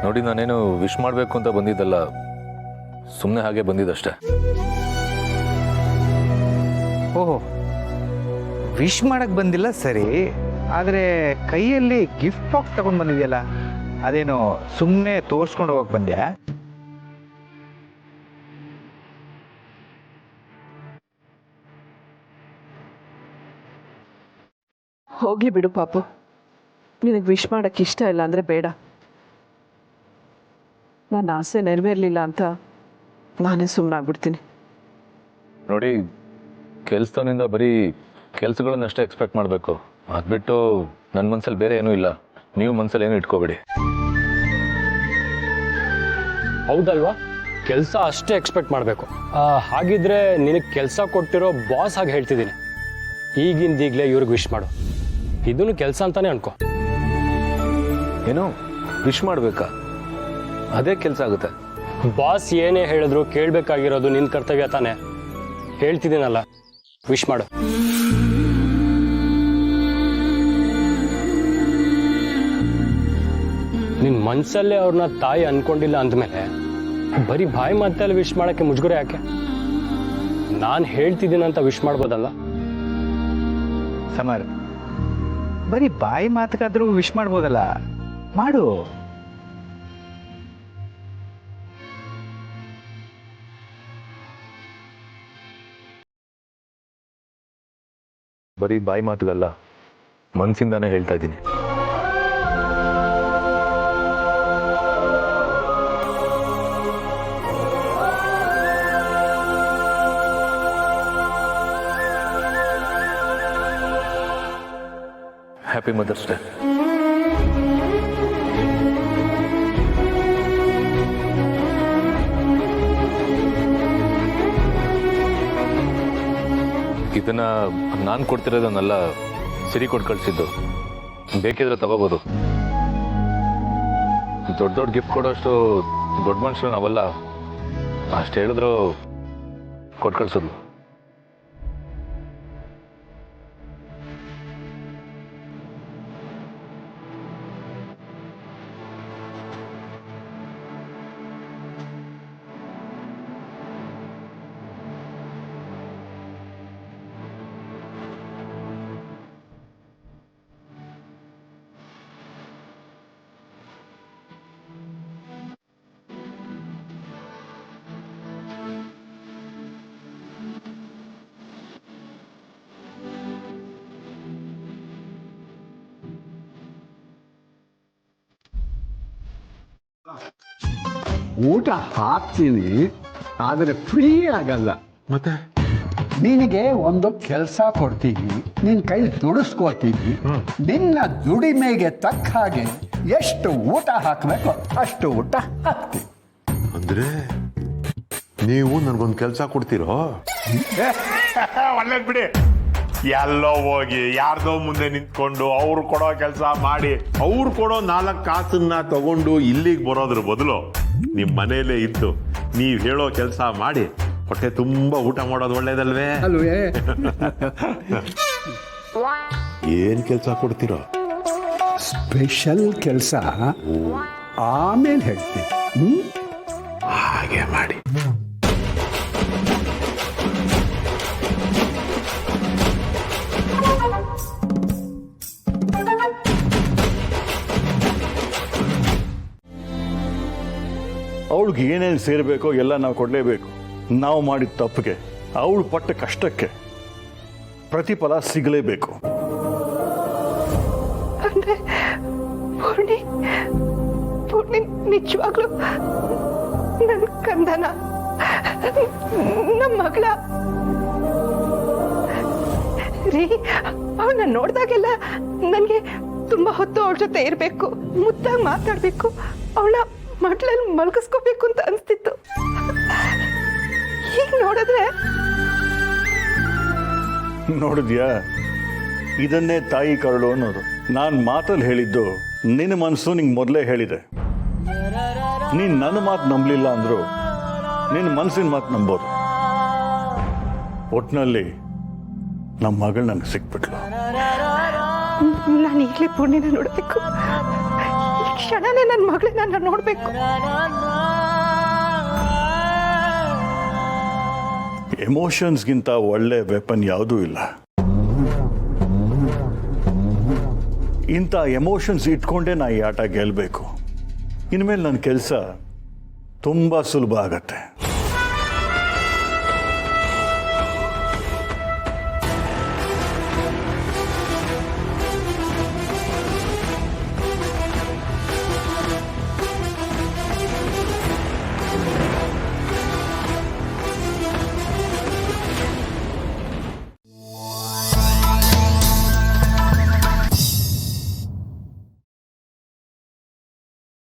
ನೋಡಿ, ನಾನೇನು ವಿಶ್ ಮಾಡಬೇಕು ಅಂತ ಬಂದಿದ್ದಲ್ಲ, ಸುಮ್ಮನೆ ಹಾಗೆ ಬಂದಿದ್ದಷ್ಟೇ. ಓಹೋ, ವಿಶ್ ಮಾಡಕ್ ಬಂದಿಲ್ಲ ಸರಿ, ಆದರೆ ಕೈಯಲ್ಲಿ ಗಿಫ್ಟ್ ಬಾಕ್ಸ್ ತಗೊಂಡು ಬಂದಿದೆಯಲ್ಲ, ಅದೇನು ಸುಮ್ಮನೆ ತೋರಿಸ್ಕೊಂಡು ಹೋಗಕ್ಕೆ ಬಂದ್ಯಾ? ಹೋಗ್ಲಿ ಬಿಡು ಪಾಪು, ನಿನಗೆ ವಿಶ್ ಮಾಡೋಕ್ಕೆ ಇಷ್ಟ ಇಲ್ಲ ಅಂದರೆ ಬೇಡ. ನನ್ನ ಆಸೆ ನೆರವೇರಲಿಲ್ಲ ಅಂತ ನಾನೇ ಸುಮ್ಮನಾಗ್ಬಿಡ್ತೀನಿ. ನೋಡಿ, ಕೆಲಸದಿಂದ ಬರೀ ಕೆಲಸಗಳನ್ನಷ್ಟೇ ಎಕ್ಸ್ಪೆಕ್ಟ್ ಮಾಡಬೇಕು. ಅದು ಬಿಟ್ಟು ನನ್ನ ಮನಸ್ಸಲ್ಲಿ ಬೇರೆ ಏನೂ ಇಲ್ಲ. ನೀವು ಮನಸ್ಸಲ್ಲಿ ಏನೂ ಇಟ್ಕೋಬೇಡಿ. ಹೌದಲ್ವಾ? ಕೆಲಸ ಅಷ್ಟೇ ಎಕ್ಸ್ಪೆಕ್ಟ್ ಮಾಡಬೇಕು. ಹಾಗಿದ್ರೆ ನಿನಗೆ ಕೆಲಸ ಕೊಟ್ಟಿರೋ ಬಾಸ್ ಹಾಗೆ ಹೇಳ್ತಿದ್ದೀನಿ, ಈಗಿಂದೀಗಲೇ ಇವ್ರಿಗೆ ವಿಶ್ ಮಾಡು. ಇದನ್ನು ಕೆಲಸ ಅಂತಾನೆ ಅನ್ಕೋ. ಏನು ವಿಶ್ ಮಾಡಬೇಕಾ? ಅದೇ ಕೆಲಸ ಆಗುತ್ತೆ. ಬಾಸ್ ಏನೇ ಹೇಳಿದ್ರು ಕೇಳಬೇಕಾಗಿರೋದು ನಿನ್ನ ಕರ್ತವ್ಯ ತಾನೆ. ಹೇಳ್ತಿದ್ದೀನಲ್ಲ, ವಿಶ್ ಮಾಡು. ನಿನ್ನ ಮನಸ್ಸಲ್ಲೇ ಅವ್ರನ್ನ ತಾಯಿ ಅನ್ಕೊಂಡಿಲ್ಲ ಅಂದಮೇಲೆ ಬರೀ ಬಾಯಿ ಮಾತಲ್ಲಿ ವಿಶ್ ಮಾಡೋಕ್ಕೆ ಮುಜುಗರ ಯಾಕೆ? ನಾನು ಹೇಳ್ತಿದ್ದೀನಂತ ವಿಶ್ ಮಾಡ್ಬೋದಲ್ಲ? ಸಮರ್, ಬರೀ ಬಾಯಿ ಮಾತಕ್ಕಾದ್ರೂ ವಿಶ್ ಮಾಡ್ಬೋದಲ್ಲ, ಮಾಡು. ಬರೀ ಬಾಯಿ ಮಾತುಗಲ್ಲ, ಮನಸ್ಸಿಂದಾನೇ ಹೇಳ್ತಾ ಇದ್ದೀನಿ. Happy mother's day. ಇದನ್ನ ನಾನು ಕೊಡ್ತಿರೋದನ್ನೆಲ್ಲ ಸಿರಿ ಕೊಟ್ಟು ಕಳಿಸಿದ್ದು. ಬೇಕಿದ್ರೆ ತಗೋಬೋದು. ದೊಡ್ಡ ದೊಡ್ಡ ಗಿಫ್ಟ್ ಕೊಡೋಷ್ಟು ದೊಡ್ಡ ಮನುಷ್ಯರು ನಾವಲ್ಲ. ಅಷ್ಟು ಹೇಳಿದ್ರು ಕೊಟ್ಟು ಕಳ್ಸೋದು. ಊಟ ಹಾಕ್ತೀನಿ, ಆದರೆ ಫ್ರೀ ಆಗಲ್ಲ. ಮತ್ತೆ ನಿನಗೆ ಒಂದು ಕೆಲಸ ಕೊಡ್ತೀನಿ, ನಿನ್ನ ಕೈ ದುಡಿಸ್ಕೋತೀನಿ. ನಿನ್ನ ದುಡಿಮೆಗೆ ತಕ್ಕ ಹಾಗೆ ಎಷ್ಟು ಊಟ ಹಾಕಬೇಕು ಅಷ್ಟು ಊಟ ಹಾಕ್ತೀನಿ. ಅಂದ್ರೆ ನೀವು ನನಗೊಂದು ಕೆಲಸ ಕೊಡ್ತೀರೋ? ಒಳ್ಳೇದ್ ಬಿಡಿ. ಎಲ್ಲೋ ಹೋಗಿ ಯಾರ್ದೋ ಮುಂದೆ ನಿಂತ್ಕೊಂಡು ಅವ್ರು ಕೊಡೋ ಕೆಲಸ ಮಾಡಿ ಅವ್ರು ಕೊಡೋ 4 ಕಾಸನ್ನ ತಗೊಂಡು ಇಲ್ಲಿಗೆ ಬರೋದ್ರ ಬದಲು ನಿಮ್ ಮನೇಲೆ ಇದ್ದು ನೀವ್ ಹೇಳೋ ಕೆಲಸ ಮಾಡಿ ಹೊಟ್ಟೆ ತುಂಬಾ ಊಟ ಮಾಡೋದು ಒಳ್ಳೇದಲ್ವೇ? ಅಲ್ವೇ? ಏನ್ ಕೆಲಸ ಕೊಡ್ತೀರೋ? ಸ್ಪೆಷಲ್ ಕೆಲಸ ಆಮೇಲೆ ಹೇಳ್ತೀನಿ. ಹಾಗೆ ಮಾಡಿ. ಅವಳಿಗೆ ಏನೇನು ಸೇರಬೇಕೋ ಎಲ್ಲ ನಾವು ಕೊಡಲೇಬೇಕು. ನಾವು ಮಾಡಿದ ತಪ್ಪಿಗೆ, ಅವಳು ಪಟ್ಟ ಕಷ್ಟಕ್ಕೆ ಪ್ರತಿಫಲ ಸಿಗಲೇಬೇಕು. ಅಂದ್ರೆ ಪೂರ್ಣಿ ನಿಜವಾಗ್ಲೂ ನನ್ನ ಕಂದನ, ನಮ್ಮ ಮಗಳ ರೀ. ಅವಳನ್ನ ನೋಡಿದಾಗೆಲ್ಲ ನನಗೆ ತುಂಬಾ ಹೊತ್ತು ಅವಳ ಜೊತೆ ಇರಬೇಕು, ಮುದ್ದಾಗಿ ಮಾತಾಡಬೇಕು, ಅವಳ ಮಡ್ಲಲ್ಲಿ ಮಲಗಿಸ್ಕೋಬೇಕು ಅಂತ ಅನಿಸ್ತಿತ್ತು. ಹೀಗೆ ನೋಡಿದ್ರೆ ನೋಡಿದ್ಯಾ, ಇದನ್ನೇ ತಾಯಿ ಕರುಳು ಅನ್ನೋದು. ನಾನು ಮಾತಲ್ಲಿ ಹೇಳಿದ್ದು ನಿನ್ನ ಮನಸ್ಸು ನಿಂಗೆ ಮೊದಲೇ ಹೇಳಿದೆ. ನೀನು ನನ್ನ ಮಾತು ನಂಬಲಿಲ್ಲ ಅಂದ್ರು ನಿನ್ನ ಮನಸ್ಸಿನ ಮಾತು ನಂಬೋದು. ಒಟ್ಟಿನಲ್ಲಿ ನಮ್ಮ ಮಗಳು ನನಗೆ ಸಿಕ್ಬಿಟ್ಲು. ನಾನು ಈಗಲೇ ಪೂರ್ಣಿನ ನೋಡಬೇಕು, ಕ್ಷಣನೇ ನನ್ನ ಮಗಳನ್ನ ನಾನು ನೋಡಬೇಕು. ಎಮೋಷನ್ಸ್ಗಿಂತ ಒಳ್ಳೆ ವೆಪನ್ ಯಾವುದೂ ಇಲ್ಲ. ಇಂಥ ಎಮೋಷನ್ಸ್ ಇಟ್ಕೊಂಡೇ ನಾ ಈ ಆಟ ಗೆಲ್ಲಬೇಕು. ಇನ್ಮೇಲೆ ನನ್ನ ಕೆಲಸ ತುಂಬ ಸುಲಭ ಆಗತ್ತೆ.